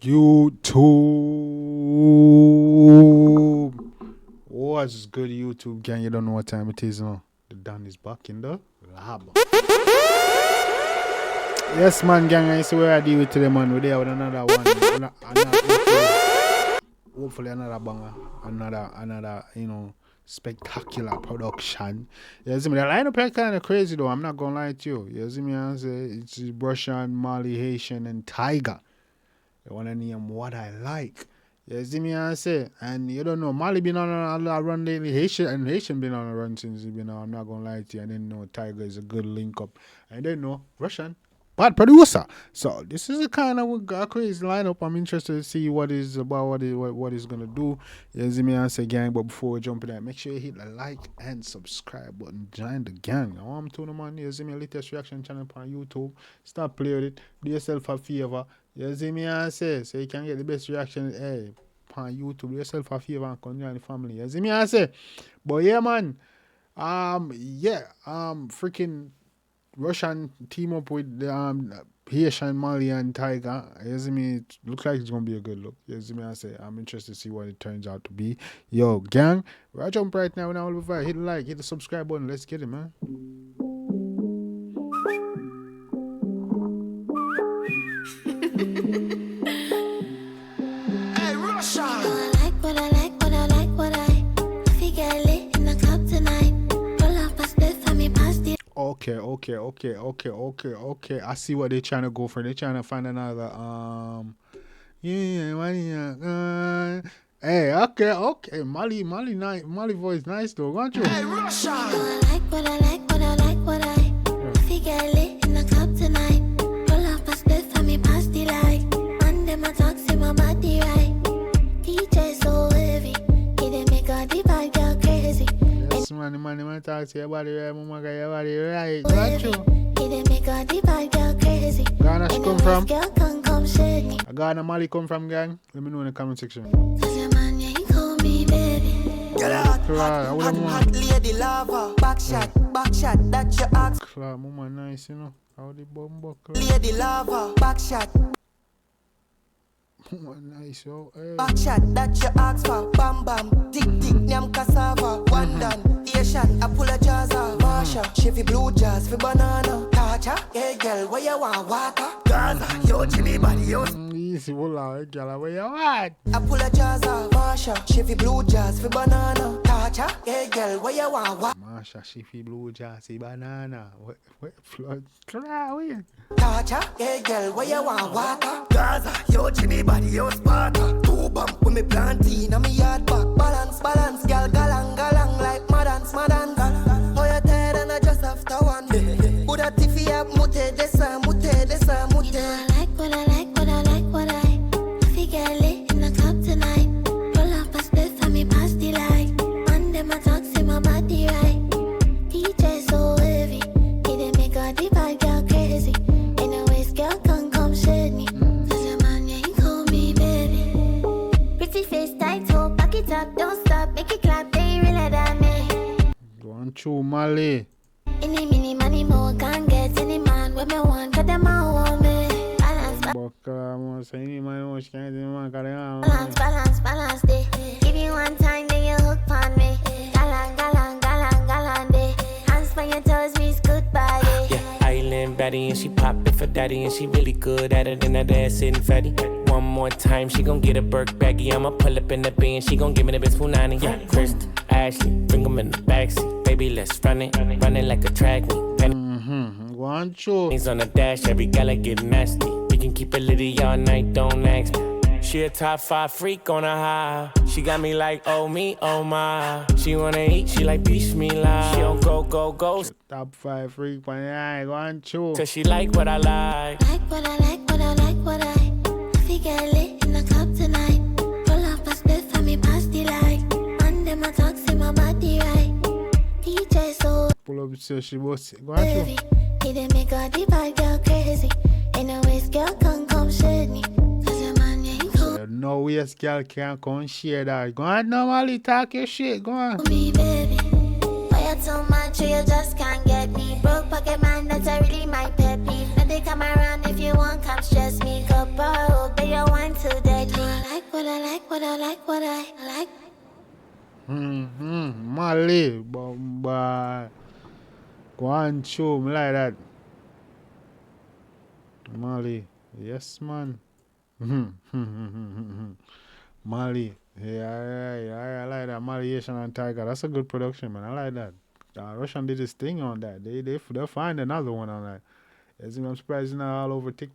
YouTube. What's good, YouTube gang? You don't know what time it is now. The Dan is back in the lab. Yes, man, gang. I see where I deal with today, man. We're there with another one. Hopefully another banger. Another, spectacular production. You see me? The lineup is kind of crazy, though. I'm not going to lie to you. You see me? I say it's Rvssian, Moliy, Ayetian, and Tyga. You want to name what I like. You see me? I say, and you don't know, Moliy been on a run lately. Ayetian been on a run since he been on. I'm not going to lie to you. I didn't know Tyga is a good link up. I didn't know Rvssian. Bad producer. So this is a kind of crazy lineup. I'm interested to see what is about, what is gonna do. You see me? I say gang, but before we jump in that, make sure you hit the like and subscribe button. Join the gang. Now I'm tuning on. You see me? Littest reaction channel on YouTube. Start playing with it. Do yourself a favor. You see me? I say so you can get the best reaction. Hey, on YouTube. Do yourself a favor and come join the family. You see me? I say, but yeah, man. Freaking Rvssian team up with the Ayetian, Moliy, and Tyga. You see me? It looks like it's gonna be a good look. You see me? I say I'm interested to see what it turns out to be. Yo, gang, I jump right now. Now hit the like, hit the subscribe button. Let's get it, man. Hey, Rvssian. Okay. I see what they're trying to go for. They're trying to find another hey, okay. Moliy voice nice though, won't you? Hey, Rvssian. What I if you get lit in the club tonight, roll up a split for me past the light. And them a talk see my body right. DJ so heavy, he dey make all the bad girl crazy. Yes, man, talk to your body right, mama, got your body right. Got you. He dey make all the bad girl crazy. Ghana she come from? Girl can come shade me. Ghana Moliy come from, gang? Let me know in the comment section. Cause your man, yeah, he call me baby. Get out. Hot lady lava. Back shot, that you ask. Clark, mama nice, How the bomb buckle. Lady lava. Back shot, Mama nice, yo. Hey. back shot, that you ask for. Bam bam, tick nyam cassava. One done, Asian, I pull a jazza. Marsha, Chevy blue jazz for banana. Tacha, hey girl, where you want water? Gaza, yo Jimmy body, yo. Easy, voila, girl, where you at? I pull a jazza. Marsha, Chevy blue jazz for banana. Tacha, hey girl, where you want water? Masha, Shifi, blue, jassy, banana. What, flood? Where? Tacha, hey girl, where you want water? Gaza, yo Jimmy body, yo Sparta. Two bump with me plantain and me yard back. Balance, girl, galang, like madans. Oh, you tired and I just after one. Buddha tiffy up, mute desa. What I if you get lit in the club tonight, roll up a split for me past the light. And them a talk see my body right. DJ so heavy, he dey make all the bad girl crazy. Anyways, girl can come shade me. Cause your man, yeah, he call me baby. Pretty face, tight toe, back it up, don't stop, make it clap, they realer than me. Don't you, Moliy? Any mini money more, can't get any man with me one, cause them all want me. Balance, day. Give you one time, then you hook on me. Galang, day. Hands for your toes, means goodbye, yeah. Island baddie and she pop it for daddy and she really good at it and that ass sitting fatty. One more time, she gon' get a Burke baggy. I'ma pull up in the bin, she gon' give me the best punani. Yeah, Chris, Ashley, bring 'em in the backseat. Baby, let's run it like a track meet. Want you? Things on the dash, every gala get nasty. We can keep it litty all night, don't ask me. She a top 5 freak on a high. She got me like, oh me, oh my. She wanna eat, she like piece me live. She don't go. Top 5 freak on the eye, want you? Cause she like what I like. what I if you get lit in the club tonight, roll up a split for me past the light. And them a talk see my body right. DJ so Pull up, so she was. Want you? heavy, he dey make all the bad girl crazy. Anyways, girl can come shade me. Cause your man, yeah, he call No way, girl can't come share that. Go on, normally talk your shit. Go on. me baby. Why you too much, you just can't get me. Broke pocket man, that's really my pet peeve. Now they come around if you want, come stress me. Couple, but you want to what I like, what I like. Moliy, but go on, show me like that. Moliy, yes, man. Moliy, yeah, I like that. Moliy, Ayetian, and Tyga. That's a good production, man. I like that. Russian did his thing on that. They'll find another one on that. I'm surprised it's not all over TikTok.